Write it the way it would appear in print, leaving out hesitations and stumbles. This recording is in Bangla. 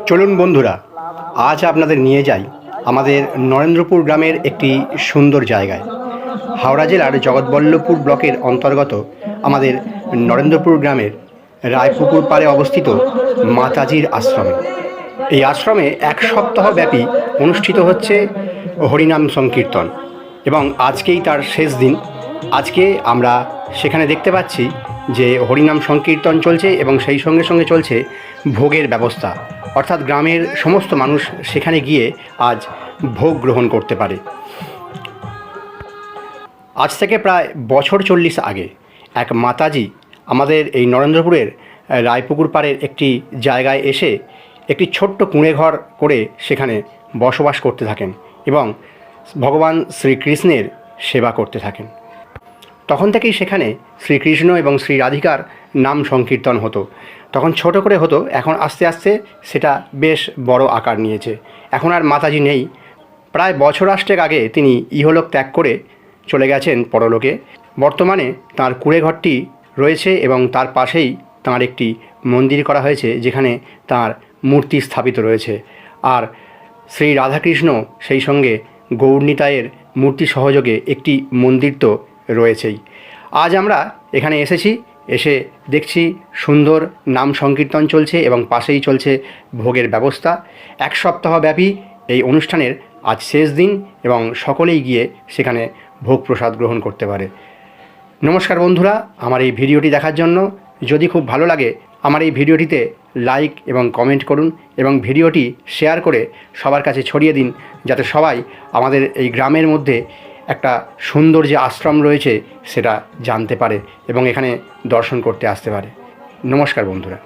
চলুন বন্ধুরা, আজ আপনাদের নিয়ে যাই আমাদের নরেন্দ্রপুর গ্রামের একটি সুন্দর জায়গায়। হাওড়া জেলার জগৎবল্লভপুর ব্লকের অন্তর্গত আমাদের নরেন্দ্রপুর গ্রামের রায়পুকুর পাড়ে অবস্থিত মাতাজির আশ্রমে। এই আশ্রমে এক সপ্তাহ ব্যাপী অনুষ্ঠিত হচ্ছে হরিনাম সংকীর্তন এবং আজকেই তার শেষ দিন। আজকে আমরা সেখানে দেখতে পাচ্ছি যে হরিনাম সংকীর্তন চলছে এবং সেই সঙ্গে সঙ্গে চলছে ভোগের ব্যবস্থা, অর্থাৎ গ্রামের সমস্ত মানুষ সেখানে গিয়ে আজ ভোগ গ্রহণ করতে পারে। আজ থেকে প্রায় বছর 40 আগে এক মাতাজি আমাদের এই নরেন্দ্রপুরের রায়পুকুর পাড়ের একটি জায়গায় এসে একটি ছোট্ট কুঁড়ে ঘর করে সেখানে বসবাস করতে থাকেন এবং ভগবান শ্রীকৃষ্ণের সেবা করতে থাকেন। তখন থেকেই সেখানে শ্রীকৃষ্ণ এবং শ্রী রাধিকার নাম সংকীর্তন হতো। তখন ছোট করে হতো, এখন আস্তে আস্তে সেটা বেশ বড় আকার নিয়েছে। এখন আর মাতাজি নেই। প্রায় বছর 8 আগে তিনি ইহলোক ত্যাগ করে চলে গেছেন পরলোকে। বর্তমানে তাঁর কুঁড়ে ঘরটি রয়েছে এবং তার পাশেই তাঁর একটি মন্দির করা হয়েছে, যেখানে তাঁর মূর্তি স্থাপিত রয়েছে। আর শ্রী রাধাকৃষ্ণ সেই সঙ্গে গৌরনিতাইয়ের মূর্তি সহযোগে একটি মন্দির তো রয়েছেই। আজ আমরা এখানে এসে দেখছি সুন্দর নাম সংকীর্তন চলছে এবং পাশেই চলছে ভোগের ব্যবস্থা। এক সপ্তাহ ব্যাপী এই অনুষ্ঠানের আজ শেষ দিন এবং সকলেই গিয়ে সেখানে ভোগ প্রসাদ গ্রহণ করতে পারে। নমস্কার বন্ধুরা, আমার এই ভিডিওটি দেখার জন্য। যদি খুব ভালো লাগে আমার এই ভিডিওটিতে লাইক এবং কমেন্ট করুন এবং ভিডিওটি শেয়ার করে সবার কাছে ছড়িয়ে দিন, যাতে সবাই আমাদের এই গ্রামের মধ্যে একটা সুন্দর যে আশ্রম রয়েছে সেটা জানতে পারে এবং এখানে দর্শন করতে আসতে পারে। নমস্কার বন্ধুরা।